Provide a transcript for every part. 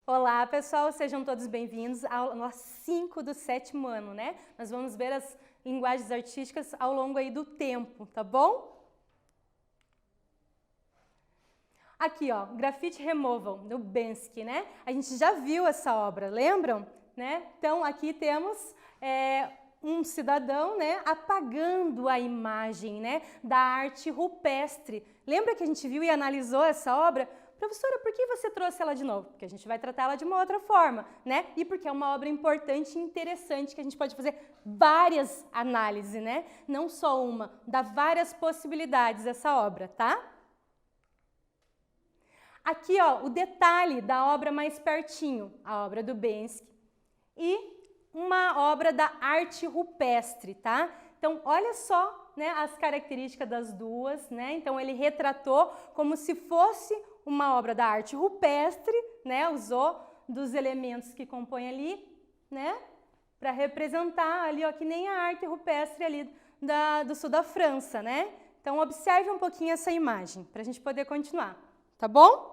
Olá, pessoal, sejam todos bem-vindos ao aula 5 do 7º ano, né? Nós vamos ver as linguagens artísticas ao longo aí do tempo, tá bom? Aqui, ó, Graffiti Removal, do Banksy, né? A gente já viu essa obra, lembram? Né? Então, aqui temos um cidadão, né, apagando a imagem, né, da arte rupestre. Lembra que a gente viu e analisou essa obra? Professora, por que você trouxe ela de novo? Porque a gente vai tratar ela de uma outra forma, né? E porque é uma obra importante e interessante que a gente pode fazer várias análises, né? Não só uma, dá várias possibilidades essa obra, tá? Aqui, ó, o detalhe da obra mais pertinho, a obra do Banksy e uma obra da arte rupestre, tá? Então, olha só, né, as características das duas, né? Então, ele retratou como se fosse uma obra da arte rupestre, né? Usou dos elementos que compõem ali, né? Para representar ali, ó, que nem a arte rupestre ali do sul da França, né? Então, observe um pouquinho essa imagem, para a gente poder continuar, tá bom?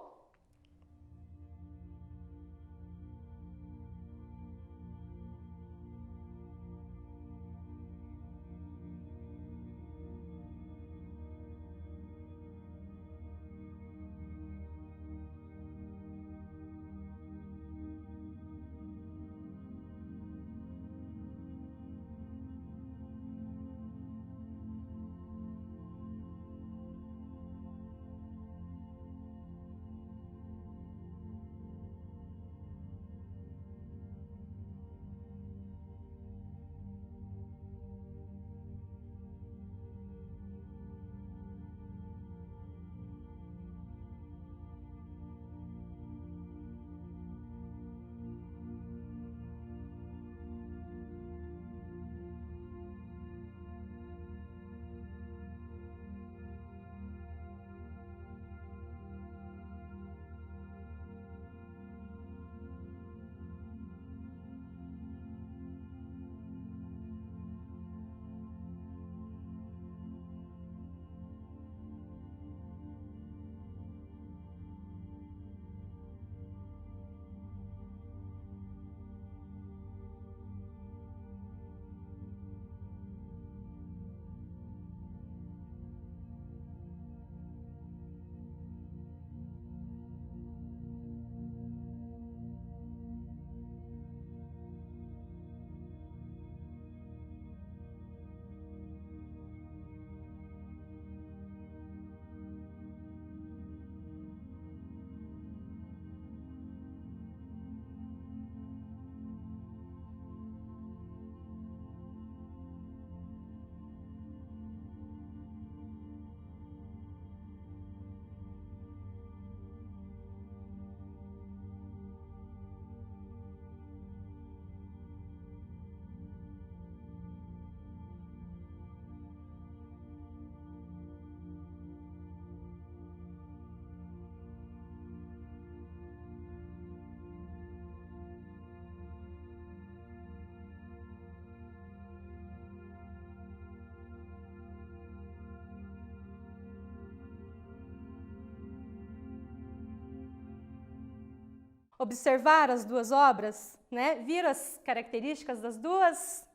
Observar as duas obras, né? Viram as características das duas?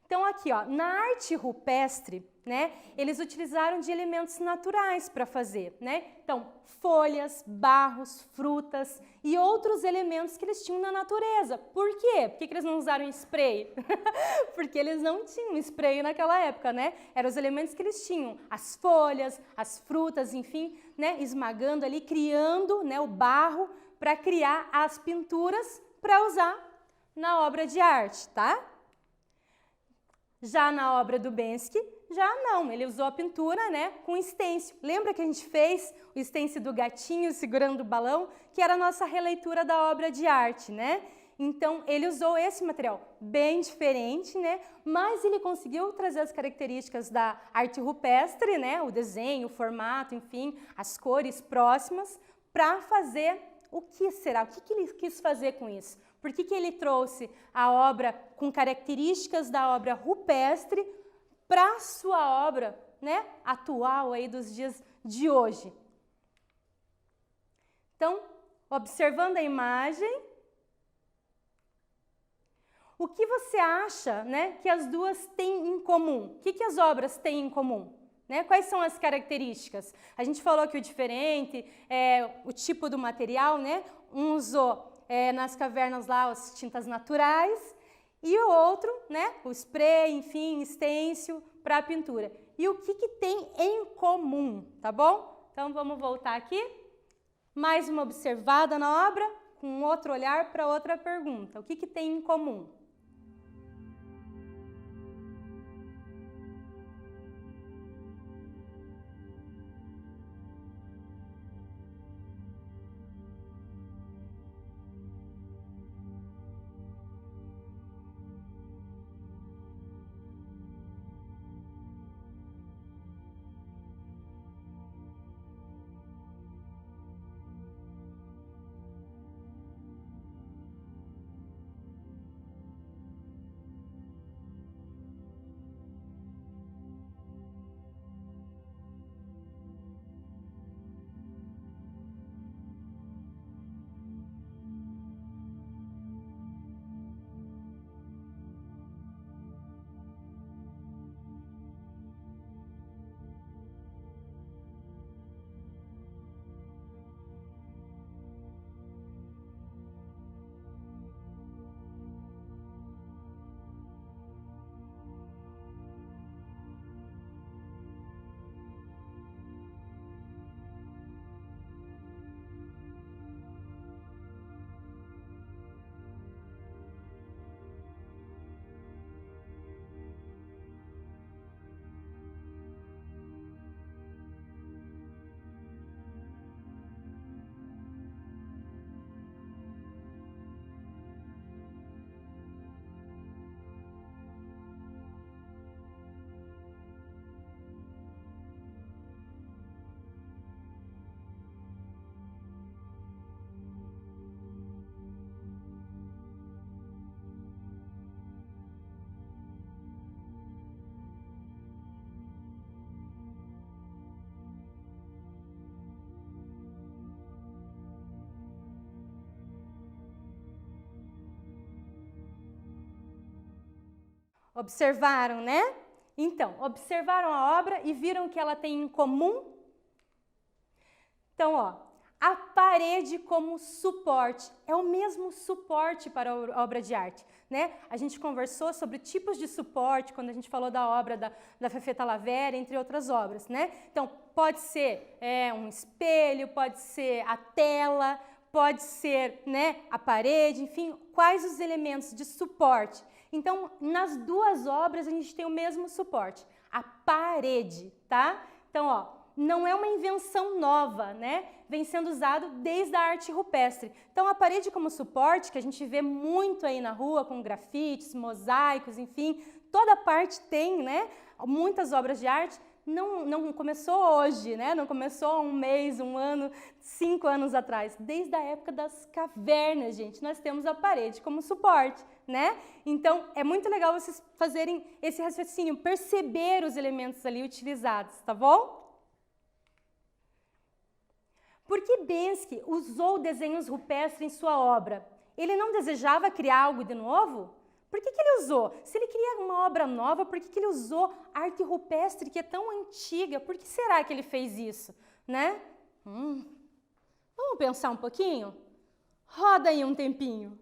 Então, aqui, ó, na arte rupestre, né, eles utilizaram de elementos naturais para fazer, né? Então, folhas, barros, frutas e outros elementos que eles tinham na natureza. Por quê? Por que eles não usaram spray? Porque eles não tinham spray naquela época, né? Eram os elementos que eles tinham, as folhas, as frutas, enfim, né, esmagando ali, criando, né, o barro para criar as pinturas para usar na obra de arte, tá? Já na obra do Banksy, já não, ele usou a pintura, né, com stencil. Lembra que a gente fez o stencil do gatinho segurando o balão? Que era a nossa releitura da obra de arte, né? Então, ele usou esse material bem diferente, né? Mas ele conseguiu trazer as características da arte rupestre, né? O desenho, o formato, enfim, as cores próximas, para fazer o que será? O que ele quis fazer com isso? Por que ele trouxe a obra com características da obra rupestre para a sua obra, né, atual aí dos dias de hoje. Então, observando a imagem, o que você acha, né, que as duas têm em comum? O que as obras têm em comum? Né? Quais são as características? A gente falou que o diferente é o tipo do material, né? Um usou nas cavernas lá as tintas naturais e o outro, né, o spray, enfim, stencil para a pintura. E o que tem em comum, tá bom? Então vamos voltar aqui. Mais uma observada na obra, com outro olhar para outra pergunta. O que tem em comum? Observaram, né? Então, observaram a obra e viram que ela tem em comum? Então, ó, a parede como suporte, é o mesmo suporte para a obra de arte, né? A gente conversou sobre tipos de suporte quando a gente falou da obra da Fefe Talavera, entre outras obras, né? Então, pode ser um espelho, pode ser a tela, pode ser, né, a parede, enfim, quais os elementos de suporte. Então, nas duas obras a gente tem o mesmo suporte, a parede, tá? Então, ó, não é uma invenção nova, né? Vem sendo usado desde a arte rupestre. Então, a parede como suporte, que a gente vê muito aí na rua, com grafites, mosaicos, enfim, toda parte tem, né? Muitas obras de arte, não começou hoje, né? Não começou há um mês, um ano, 5 anos atrás. Desde a época das cavernas, gente, nós temos a parede como suporte, né? Então, é muito legal vocês fazerem esse raciocínio, perceber os elementos ali utilizados, tá bom? Por que Bensky usou desenhos rupestres em sua obra? Ele não desejava criar algo de novo? Por que ele usou? Se ele queria uma obra nova, por que ele usou arte rupestre que é tão antiga? Por que será que ele fez isso, né? Vamos pensar um pouquinho? Roda aí um tempinho.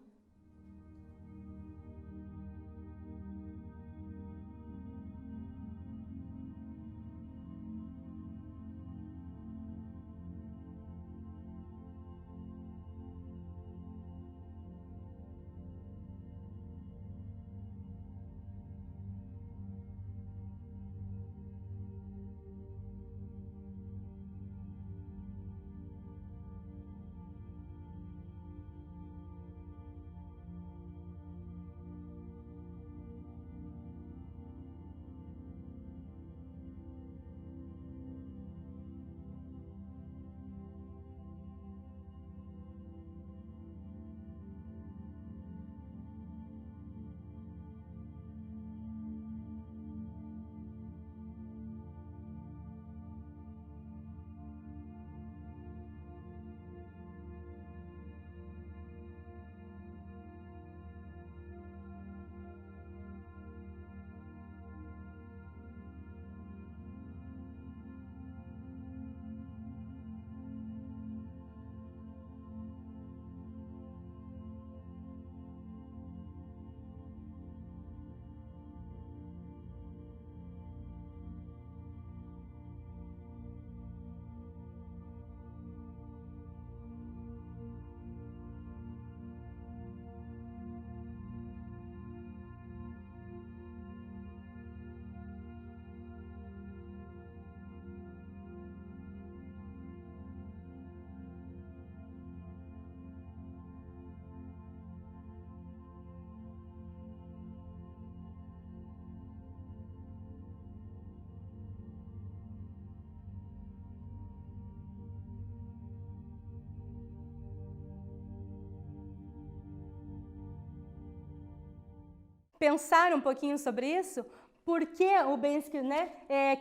pensaram um pouquinho sobre isso? Por que o Bensky, né,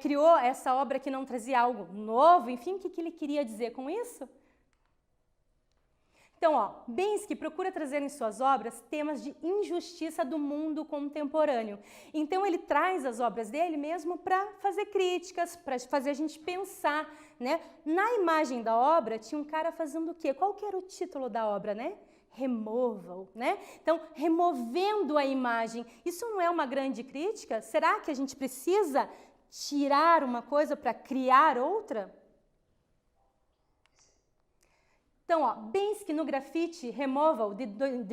criou essa obra que não trazia algo novo? Enfim, o que ele queria dizer com isso? Então, ó, Bensky procura trazer em suas obras temas de injustiça do mundo contemporâneo. Então, ele traz as obras dele mesmo para fazer críticas, para fazer a gente pensar, né? Na imagem da obra, tinha um cara fazendo o quê? Qual que era o título da obra, né? Removal, né? Então, removendo a imagem. Isso não é uma grande crítica? Será que a gente precisa tirar uma coisa para criar outra? Então, ó, Bensky no Grafite Removal de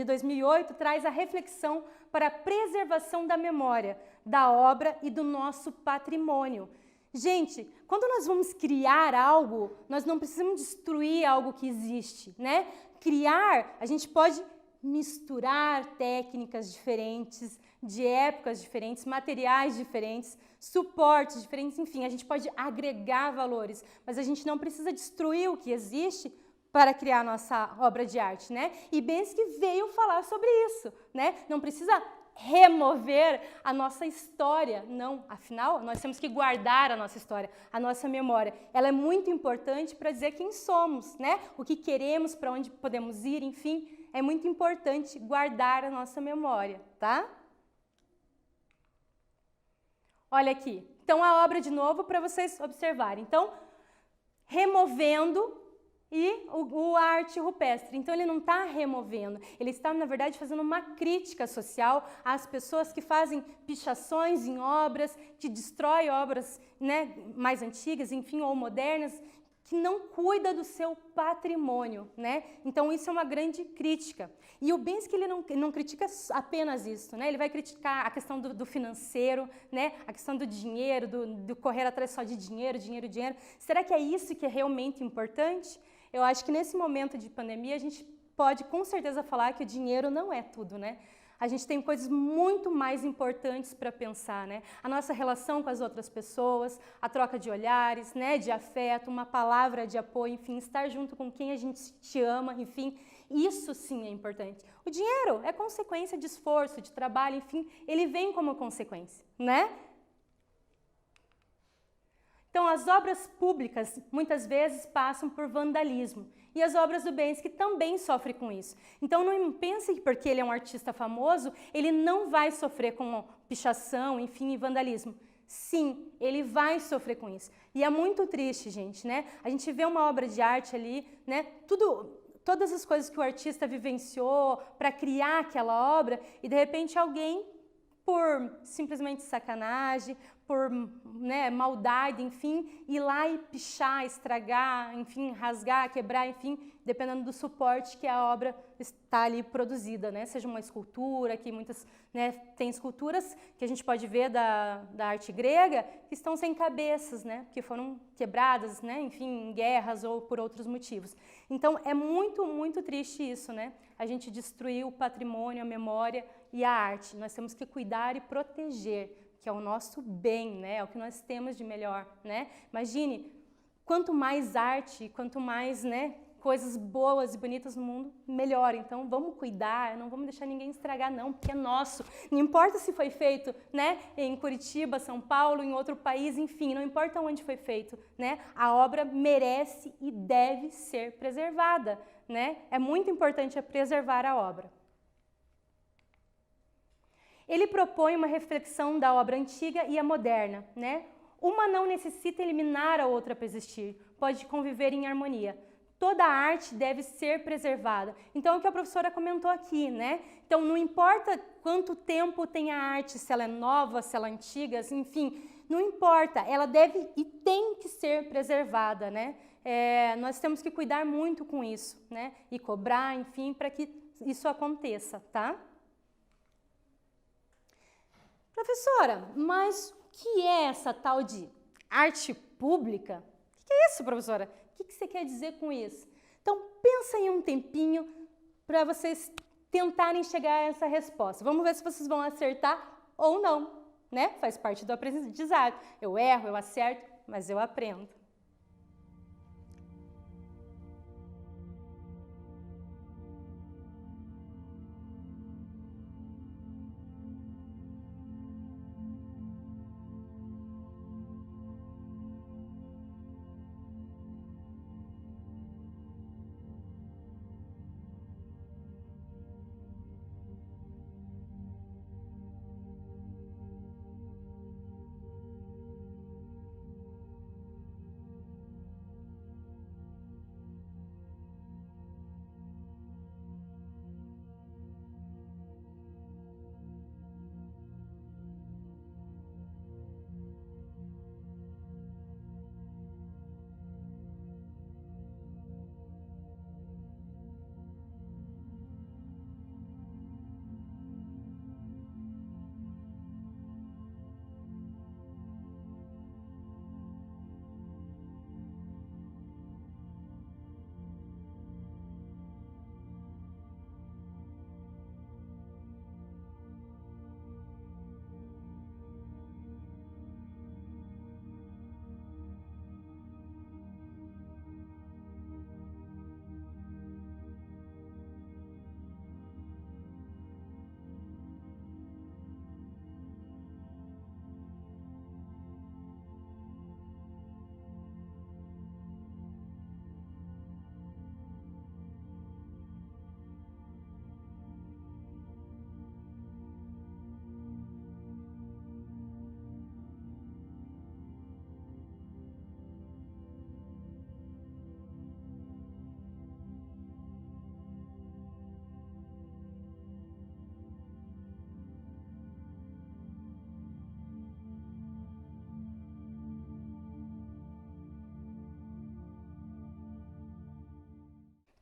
2008 traz a reflexão para a preservação da memória, da obra e do nosso patrimônio. Gente, quando nós vamos criar algo, nós não precisamos destruir algo que existe, né? Criar, a gente pode misturar técnicas diferentes, de épocas diferentes, materiais diferentes, suportes diferentes, enfim, a gente pode agregar valores, mas a gente não precisa destruir o que existe para criar nossa obra de arte, né? E Bensky veio falar sobre isso, né? Não precisa remover a nossa história, não. Afinal, nós temos que guardar a nossa história, a nossa memória. Ela é muito importante para dizer quem somos, né? O que queremos, para onde podemos ir, enfim. É muito importante guardar a nossa memória, tá? Olha aqui. Então, a obra de novo para vocês observarem. Então, removendo e o arte rupestre. Então, ele não está removendo, ele está, na verdade, fazendo uma crítica social às pessoas que fazem pichações em obras, que destroem obras, né, mais antigas, enfim, ou modernas, que não cuida do seu patrimônio, né? Então, isso é uma grande crítica. E o Bensky, ele não critica apenas isso, né? Ele vai criticar a questão do financeiro, né? A questão do dinheiro, do correr atrás só de dinheiro, dinheiro, dinheiro. Será que é isso que é realmente importante? Eu acho que nesse momento de pandemia a gente pode com certeza falar que o dinheiro não é tudo, né? A gente tem coisas muito mais importantes para pensar, né? A nossa relação com as outras pessoas, a troca de olhares, né? De afeto, uma palavra de apoio, enfim, estar junto com quem a gente te ama, enfim, isso sim é importante. O dinheiro é consequência de esforço, de trabalho, enfim, ele vem como consequência, né? Então, as obras públicas, muitas vezes, passam por vandalismo. E as obras do Bensky também sofrem com isso. Então, não pense que porque ele é um artista famoso, ele não vai sofrer com pichação, enfim, e vandalismo. Sim, ele vai sofrer com isso. E é muito triste, gente, né? A gente vê uma obra de arte ali, né? Todas as coisas que o artista vivenciou para criar aquela obra, e de repente alguém, por simplesmente sacanagem, por, né, maldade, enfim, ir lá e pichar, estragar, enfim, rasgar, quebrar, enfim, dependendo do suporte que a obra está ali produzida, né? Seja uma escultura, que muitas, né, tem esculturas que a gente pode ver da arte grega que estão sem cabeças, né? Que foram quebradas, né? Enfim, em guerras ou por outros motivos. Então, é muito, muito triste isso, né? A gente destruir o patrimônio, a memória e a arte. Nós temos que cuidar e proteger, que é o nosso bem, né? É o que nós temos de melhor, né? Imagine, quanto mais arte, quanto mais, né, coisas boas e bonitas no mundo, melhor. Então, vamos cuidar, não vamos deixar ninguém estragar, não, porque é nosso. Não importa se foi feito, né, em Curitiba, São Paulo, em outro país, enfim, não importa onde foi feito, né? A obra merece e deve ser preservada, né? É muito importante preservar a obra. Ele propõe uma reflexão da obra antiga e a moderna, né? Uma não necessita eliminar a outra para existir, pode conviver em harmonia. Toda a arte deve ser preservada. Então, é o que a professora comentou aqui, né? Então, não importa quanto tempo tem a arte, se ela é nova, se ela é antiga, enfim, não importa, ela deve e tem que ser preservada, né? Nós temos que cuidar muito com isso, né? E cobrar, enfim, para que isso aconteça, tá? Professora, mas o que é essa tal de arte pública? O que é isso, professora? O que você quer dizer com isso? Então, pensa em um tempinho para vocês tentarem chegar a essa resposta. Vamos ver se vocês vão acertar ou não, né? Faz parte do aprendizado. Eu erro, eu acerto, mas eu aprendo.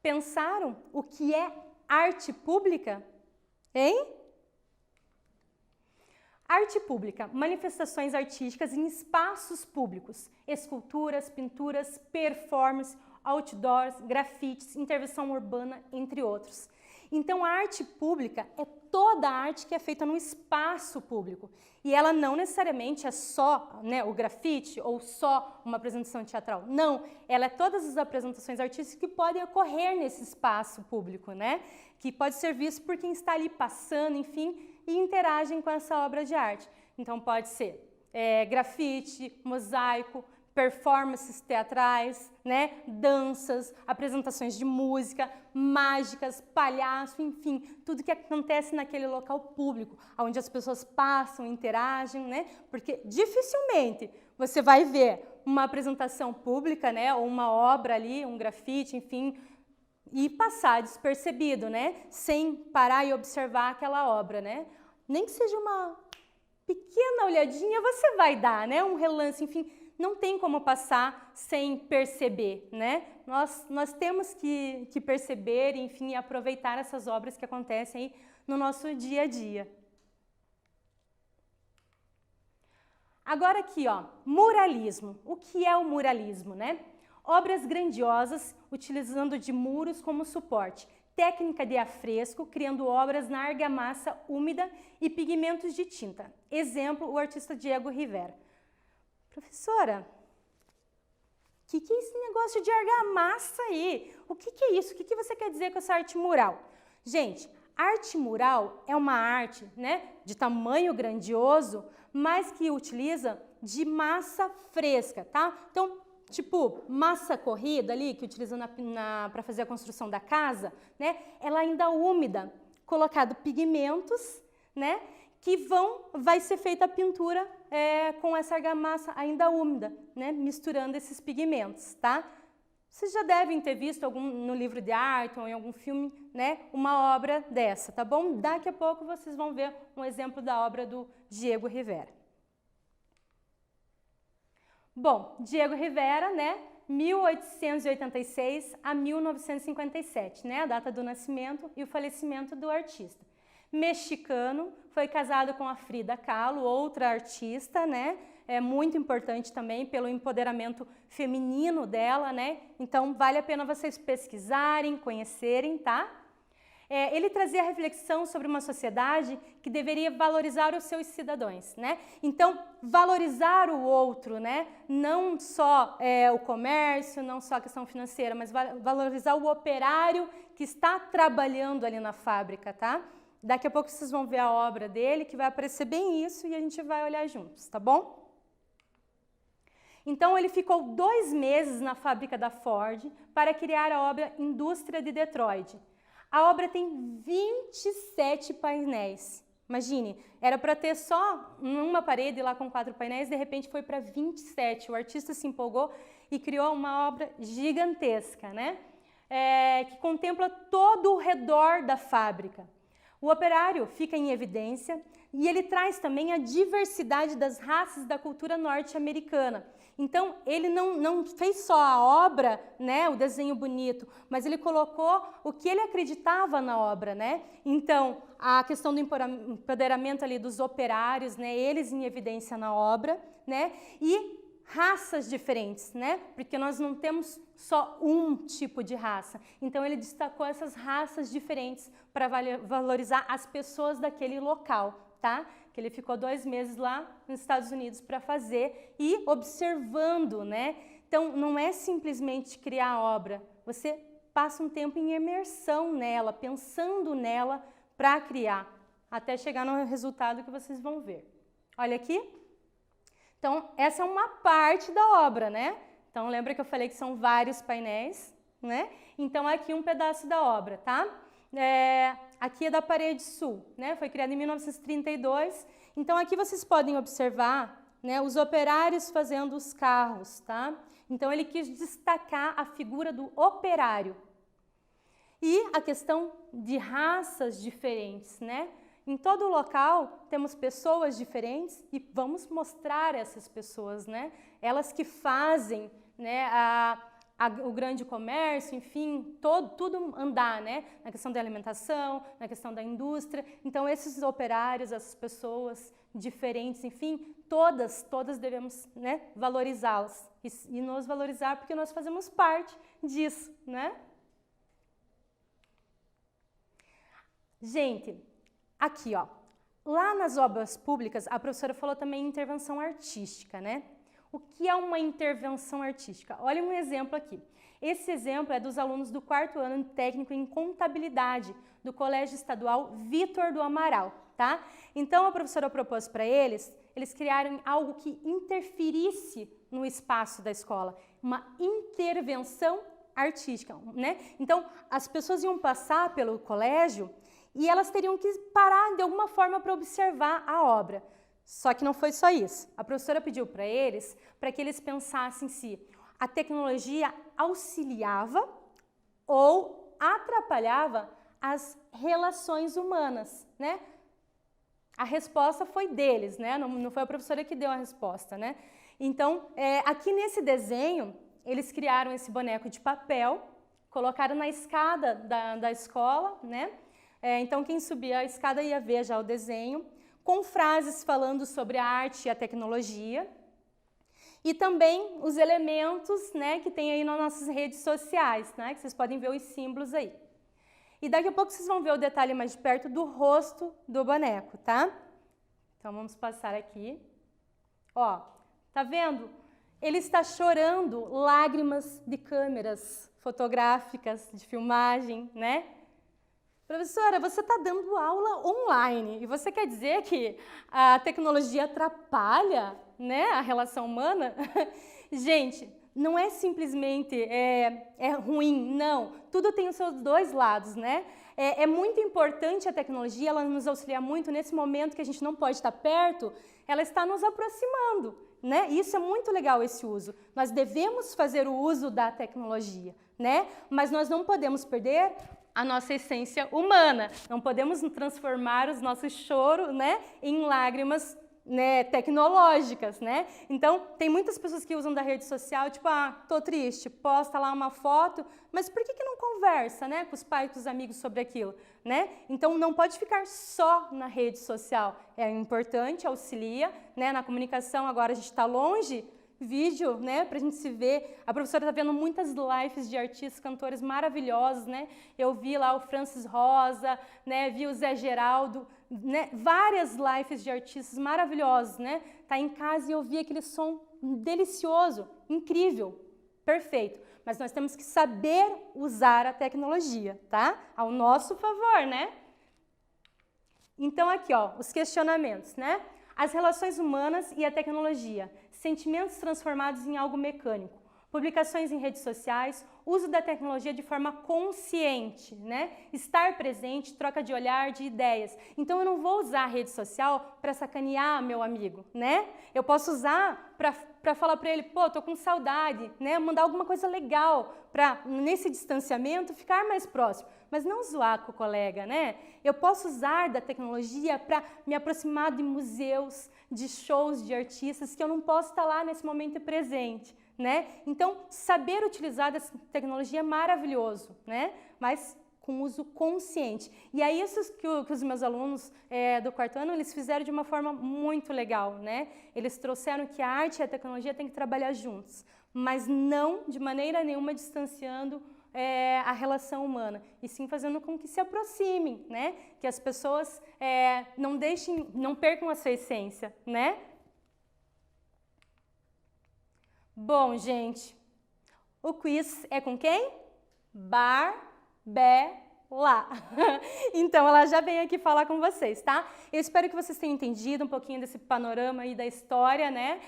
Pensaram o que é arte pública? Hein? Arte pública, manifestações artísticas em espaços públicos, esculturas, pinturas, performances, outdoors, grafites, intervenção urbana, entre outros. Então, a arte pública é toda a arte que é feita no espaço público. E ela não necessariamente é só, né, o grafite ou só uma apresentação teatral. Não, ela é todas as apresentações artísticas que podem ocorrer nesse espaço público, né? Que pode ser visto por quem está ali passando, enfim, e interagem com essa obra de arte. Então, pode ser grafite, mosaico, performances teatrais, né, danças, apresentações de música, mágicas, palhaço, enfim, tudo que acontece naquele local público, onde as pessoas passam, interagem, né, porque dificilmente você vai ver uma apresentação pública, né, ou uma obra ali, um grafite, enfim, e passar despercebido, né, sem parar e observar aquela obra, né, nem que seja uma pequena olhadinha você vai dar, né, um relance, enfim, não tem como passar sem perceber, né? Nós temos que perceber, enfim, aproveitar essas obras que acontecem aí no nosso dia a dia. Agora aqui, ó, muralismo. O que é o muralismo, né? Obras grandiosas utilizando de muros como suporte, técnica de afresco, criando obras na argamassa úmida e pigmentos de tinta. Exemplo, o artista Diego Rivera. Professora, o que é esse negócio de argamassa aí? O que é isso? O que você quer dizer com essa arte mural? Gente, arte mural é uma arte, né, de tamanho grandioso, mas que utiliza de massa fresca, tá? Então, tipo, massa corrida ali, que utiliza para fazer a construção da casa, né? Ela ainda úmida, colocado pigmentos, né? Que vai ser feita a pintura com essa argamassa ainda úmida, né? Misturando esses pigmentos, tá? Vocês já devem ter visto no livro de arte ou em algum filme, né? Uma obra dessa, tá bom? Daqui a pouco vocês vão ver um exemplo da obra do Diego Rivera. Bom, Diego Rivera, né? 1886 a 1957, né? A data do nascimento e o falecimento do artista. Mexicano, foi casado com a Frida Kahlo, outra artista, né? É muito importante também pelo empoderamento feminino dela, né? Então, vale a pena vocês pesquisarem, conhecerem, tá? Ele trazia reflexão sobre uma sociedade que deveria valorizar os seus cidadãos, né? Então, valorizar o outro, né? Não só o comércio, não só a questão financeira, mas valorizar o operário que está trabalhando ali na fábrica, tá? Daqui a pouco vocês vão ver a obra dele, que vai aparecer bem isso e a gente vai olhar juntos, tá bom? Então, ele ficou 2 meses na fábrica da Ford para criar a obra Indústria de Detroit. A obra tem 27 painéis. Imagine, era para ter só uma parede lá com 4 painéis, de repente foi para 27. O artista se empolgou e criou uma obra gigantesca, né? Que contempla todo o redor da fábrica. O operário fica em evidência e ele traz também a diversidade das raças da cultura norte-americana. Então, ele não fez só a obra, né, o desenho bonito, mas ele colocou o que ele acreditava na obra, né? Então, a questão do empoderamento ali dos operários, né, eles em evidência na obra, né? E raças diferentes, né? Porque nós não temos só um tipo de raça. Então, ele destacou essas raças diferentes para valorizar as pessoas daquele local, tá? Que ele ficou 2 meses lá nos Estados Unidos para fazer e observando, né? Então, não é simplesmente criar a obra, você passa um tempo em imersão nela, pensando nela para criar, até chegar no resultado que vocês vão ver. Olha aqui. Então, essa é uma parte da obra, né? Então, lembra que eu falei que são vários painéis, né? Então, aqui um pedaço da obra, tá? Aqui é da parede sul, né? Foi criada em 1932. Então, aqui vocês podem observar, né, os operários fazendo os carros, tá? Então, ele quis destacar a figura do operário. E a questão de raças diferentes, né? Em todo local temos pessoas diferentes e vamos mostrar essas pessoas, né? Elas que fazem, né, a o grande comércio, enfim, tudo andar, né? Na questão da alimentação, na questão da indústria. Então, esses operários, essas pessoas diferentes, enfim, todas devemos, né, valorizá-las e nos valorizar porque nós fazemos parte disso, né? Gente, aqui, ó, lá nas obras públicas, a professora falou também intervenção artística, né? O que é uma intervenção artística? Olha um exemplo aqui. Esse exemplo é dos alunos do 4º ano técnico em contabilidade do Colégio Estadual Vitor do Amaral, tá? Então, a professora propôs para eles criarem algo que interferisse no espaço da escola, uma intervenção artística, né? Então, as pessoas iam passar pelo colégio e elas teriam que parar de alguma forma para observar a obra. Só que não foi só isso. A professora pediu para que eles pensassem se a tecnologia auxiliava ou atrapalhava as relações humanas, né? A resposta foi deles, né? Não foi a professora que deu a resposta, né? Então, aqui nesse desenho, eles criaram esse boneco de papel, colocaram na escada da escola, né? Então, quem subia a escada ia ver já o desenho, com frases falando sobre a arte e a tecnologia, e também os elementos, né, que tem aí nas nossas redes sociais, né, que vocês podem ver os símbolos aí. E daqui a pouco vocês vão ver o detalhe mais de perto do rosto do boneco, tá? Então, vamos passar aqui. Ó, tá vendo? Ele está chorando lágrimas de câmeras fotográficas, de filmagem, né? Professora, você está dando aula online e você quer dizer que a tecnologia atrapalha, né, a relação humana? Gente, não é simplesmente ruim, não. Tudo tem os seus dois lados, né? É muito importante a tecnologia, ela nos auxilia muito nesse momento que a gente não pode estar perto, ela está nos aproximando, né? E isso é muito legal, esse uso. Nós devemos fazer o uso da tecnologia, né? Mas nós não podemos perder a nossa essência humana. Não podemos transformar os nossos choros, né, em lágrimas, né, tecnológicas, né? Então, tem muitas pessoas que usam da rede social, tipo, tô triste, posta lá uma foto, mas por que não conversa, né, com os pais, com os amigos sobre aquilo, né? Então, não pode ficar só na rede social. É importante, auxilia, né, na comunicação. Agora a gente está longe, vídeo, né, pra gente se ver. A professora tá vendo muitas lives de artistas, cantores maravilhosos, né? Eu vi lá o Francis Rosa, né, vi o Zé Geraldo, né, várias lives de artistas maravilhosos, né? Tá em casa e eu vi aquele som delicioso, incrível, perfeito. Mas nós temos que saber usar a tecnologia, tá? Ao nosso favor, né? Então aqui, ó, os questionamentos, né? As relações humanas e a tecnologia, sentimentos transformados em algo mecânico, publicações em redes sociais, uso da tecnologia de forma consciente, né? Estar presente, troca de olhar, de ideias. Então eu não vou usar a rede social para sacanear meu amigo, né? Eu posso usar para falar para ele, pô, tô com saudade, né? Mandar alguma coisa legal para, nesse distanciamento, ficar mais próximo. Mas não zoar com o colega, né? Eu posso usar da tecnologia para me aproximar de museus, de shows de artistas que eu não posso estar lá nesse momento presente, né? Então, saber utilizar dessa tecnologia é maravilhoso, né? Mas com uso consciente. E é isso que os meus alunos do 4º ano, eles fizeram de uma forma muito legal, né? Eles trouxeram que a arte e a tecnologia têm que trabalhar juntos, mas não de maneira nenhuma distanciando a relação humana, e sim fazendo com que se aproximem, né? Que as pessoas não percam a sua essência, né? Bom, gente, o quiz é com quem? Barbela. Então, ela já veio aqui falar com vocês, tá? Eu espero que vocês tenham entendido um pouquinho desse panorama aí da história, né?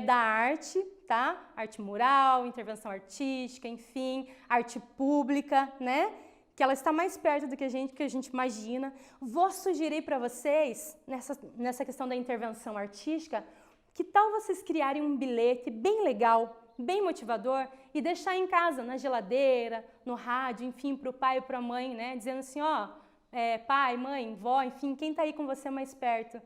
Da arte, tá? Arte mural, intervenção artística, enfim, arte pública, né? Que ela está mais perto do que a gente imagina. Vou sugerir para vocês, nessa questão da intervenção artística, que tal vocês criarem um bilhete bem legal, bem motivador, e deixar em casa, na geladeira, no rádio, enfim, para o pai e para a mãe, né? Dizendo assim, ó, pai, mãe, vó, enfim, quem está aí com você mais perto,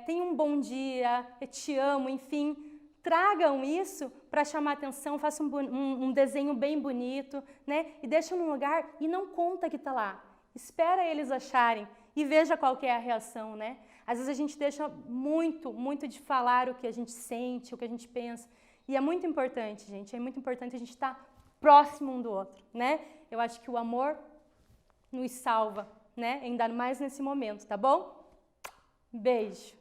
tenha um bom dia, eu te amo, enfim, tragam isso para chamar atenção, façam um desenho bem bonito, né? E deixam num lugar e não conta que está lá. Espera eles acharem e veja qual que é a reação, né? Às vezes a gente deixa muito de falar o que a gente sente, o que a gente pensa. E é muito importante, gente, é muito importante a gente estar próximo um do outro, né? Eu acho que o amor nos salva, né? Ainda mais nesse momento, tá bom? Beijo!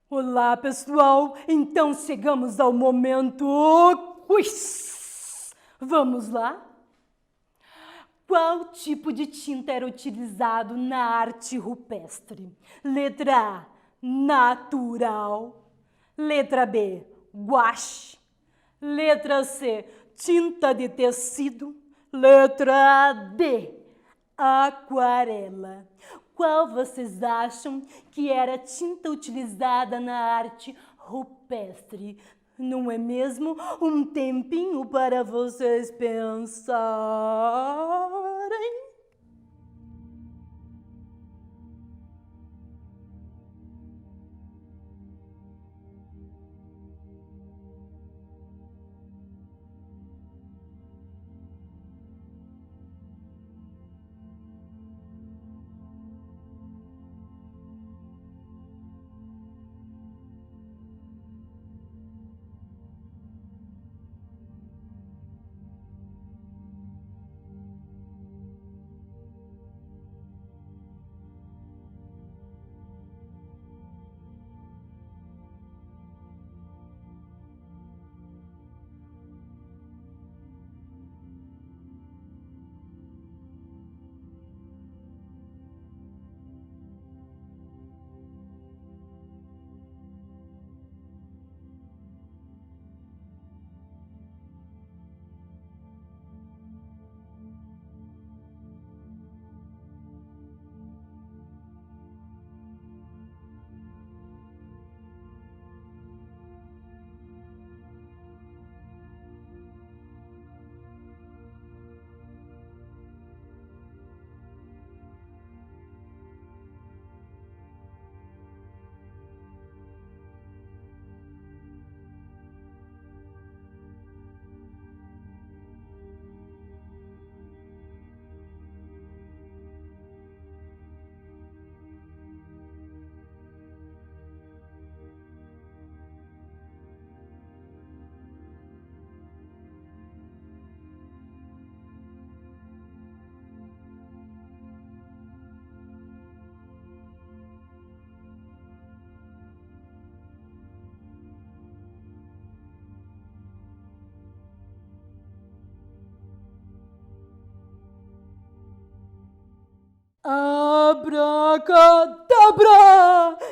Olá, pessoal! Então chegamos ao momento quiz! Vamos lá? Qual tipo de tinta era utilizado na arte rupestre? Letra A, natural. Letra B, guache. Letra C, tinta de tecido. Letra D, aquarela. Qual vocês acham que era a tinta utilizada na arte rupestre? Não é mesmo? Um tempinho para vocês pensarem. Abracadabra!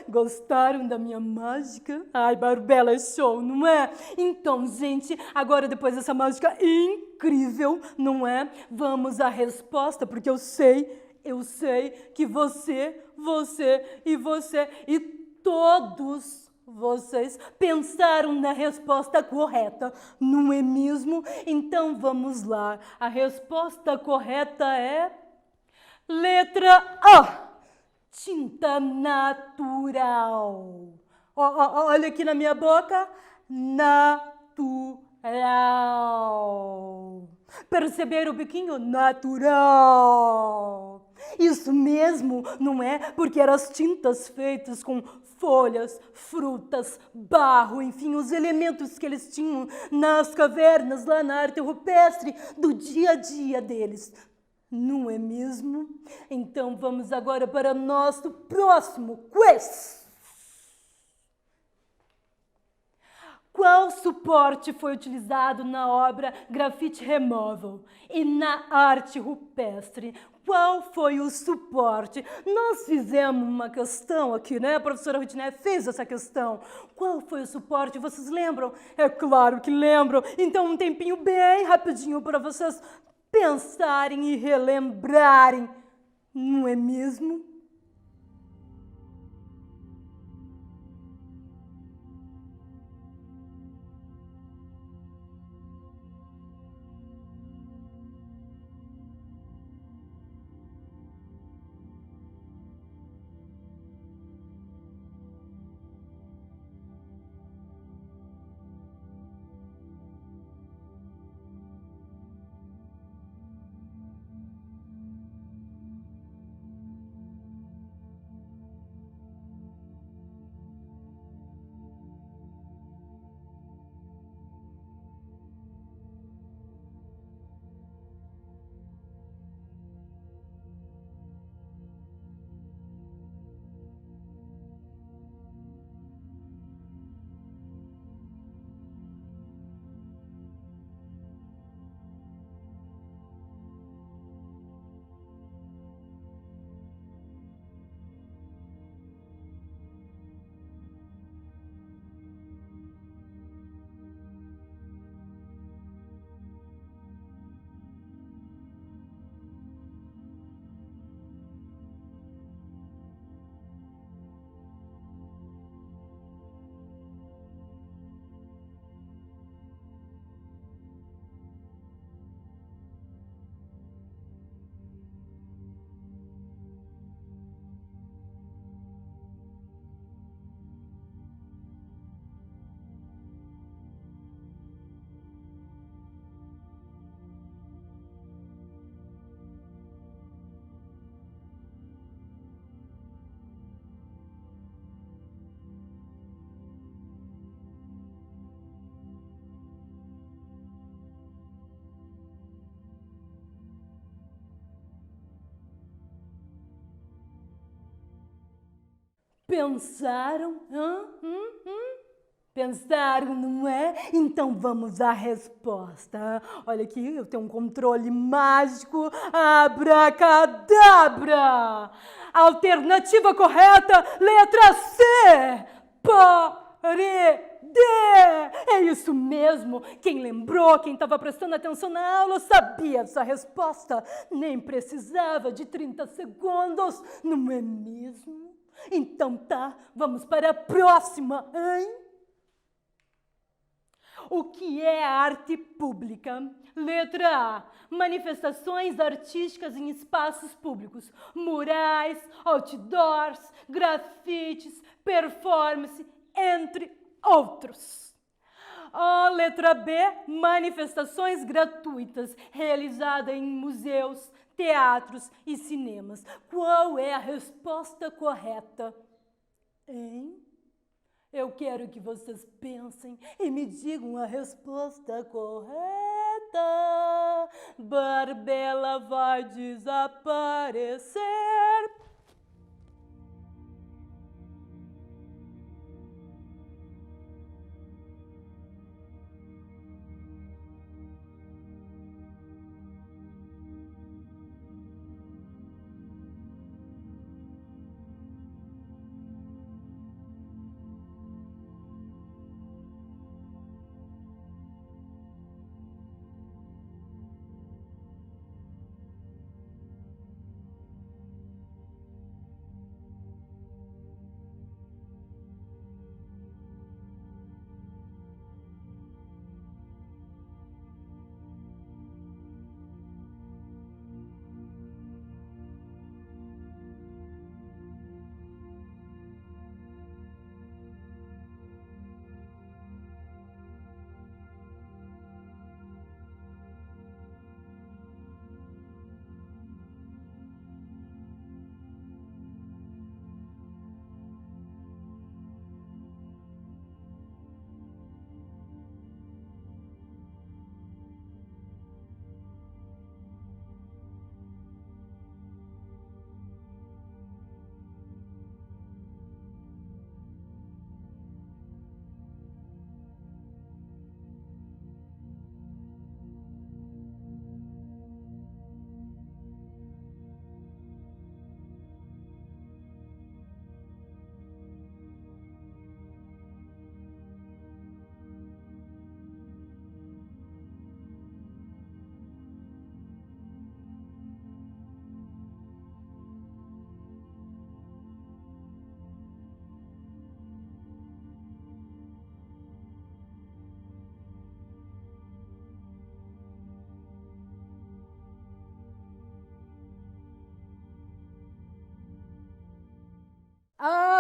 Gostaram da minha mágica? Ai, Barbela, é show, não é? Então, gente, agora depois dessa mágica incrível, não é? Vamos à resposta, porque eu sei que você e todos vocês pensaram na resposta correta, não é mesmo? Então, vamos lá. A resposta correta é... Letra A, tinta natural. Olha aqui na minha boca, natural. Perceberam o biquinho? Natural. Isso mesmo, não é? Porque eram as tintas feitas com folhas, frutas, barro, enfim, os elementos que eles tinham nas cavernas, lá na arte rupestre do dia a dia deles. Não é mesmo? Então vamos agora para nosso próximo quiz. Qual suporte foi utilizado na obra Graffiti Removal e na arte rupestre? Qual foi o suporte? Nós fizemos uma questão aqui, né? A professora Rutiné fez essa questão. Qual foi o suporte? Vocês lembram? É claro que lembram. Então um tempinho bem rapidinho para vocês pensarem e relembrarem, não é mesmo? Pensaram? Pensaram, não é? Então vamos à resposta. Olha aqui, eu tenho um controle mágico. Abracadabra! Alternativa correta, letra C. Parede! É isso mesmo. Quem lembrou, quem estava prestando atenção na aula, sabia essa resposta. Nem precisava de 30 segundos, não é mesmo? Então tá, vamos para a próxima, hein? O que é arte pública? Letra A. Manifestações artísticas em espaços públicos. Murais, outdoors, grafites, performance, entre outros. Letra B. Manifestações gratuitas realizadas em museus, teatros e cinemas. Qual é a resposta correta? Hein? Eu quero que vocês pensem e me digam a resposta correta. Barbela vai desaparecer.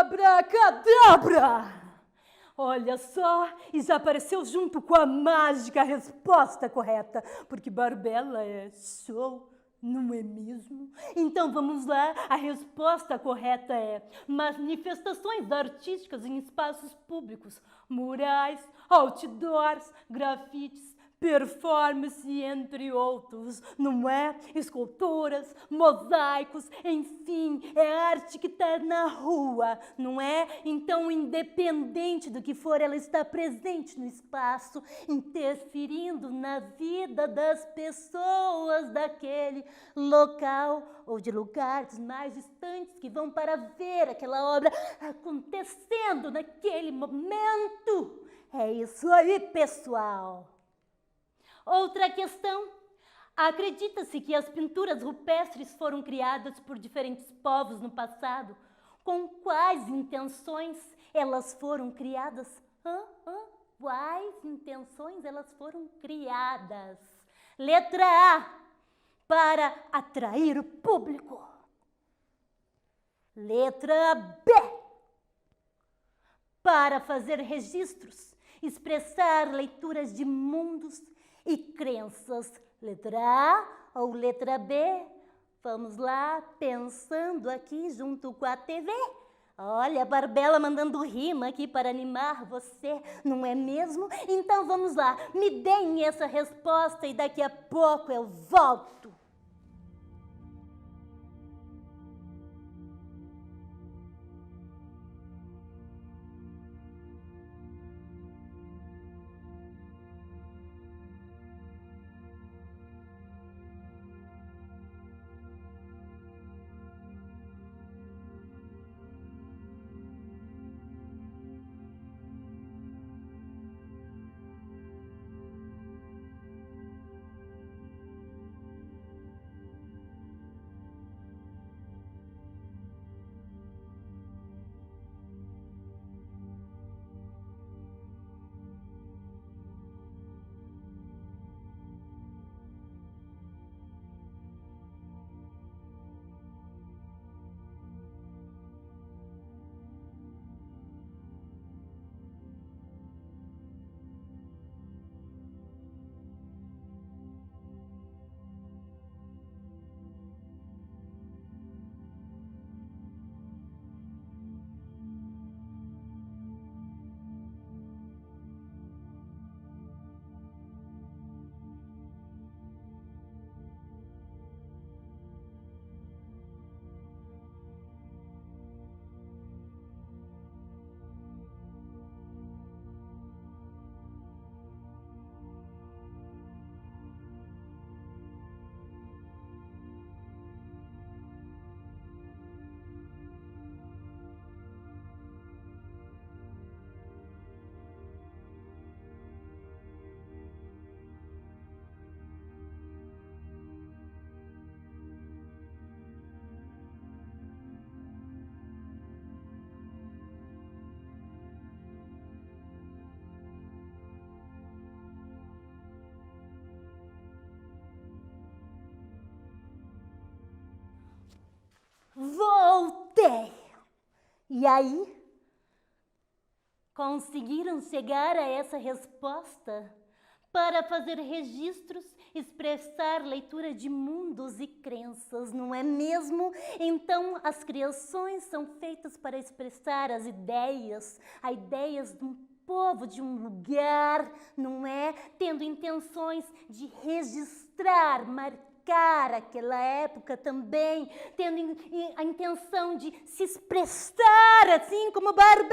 Abracadabra! Olha só, e já apareceu junto com a mágica resposta correta, porque Barbela é show, não é mesmo? Então vamos lá, a resposta correta é manifestações artísticas em espaços públicos, murais, outdoors, grafites, performance, entre outros, não é? Esculturas, mosaicos, enfim, é arte que está na rua, não é? Então, independente do que for, ela está presente no espaço, interferindo na vida das pessoas daquele local ou de lugares mais distantes que vão para ver aquela obra acontecendo naquele momento. É isso aí, pessoal! Outra questão. Acredita-se que as pinturas rupestres foram criadas por diferentes povos no passado. Com quais intenções elas foram criadas? Quais intenções elas foram criadas? Letra A, para atrair o público. Letra B, para fazer registros, expressar leituras de mundos e crenças. Letra A ou letra B? Vamos lá, pensando aqui junto com a TV. Olha, a Barbela mandando rima aqui para animar você, não é mesmo? Então vamos lá, me deem essa resposta e daqui a pouco eu volto. Voltei! E aí? Conseguiram chegar a essa resposta? Para fazer registros, expressar leitura de mundos e crenças, não é mesmo? Então, as criações são feitas para expressar as ideias de um povo, de um lugar, não é? Tendo intenções de registrar, marcar aquela época também, tendo a intenção de se expressar, assim como Barbela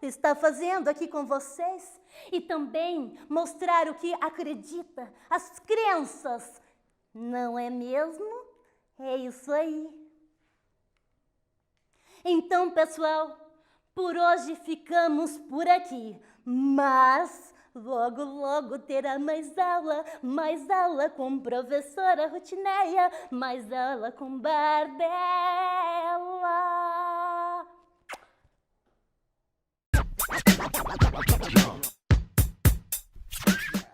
está fazendo aqui com vocês, e também mostrar o que acredita, as crenças, não é mesmo? É isso aí. Então, pessoal, por hoje ficamos por aqui, mas logo, logo terá mais aula com professora Rutineia, mais aula com Barbela.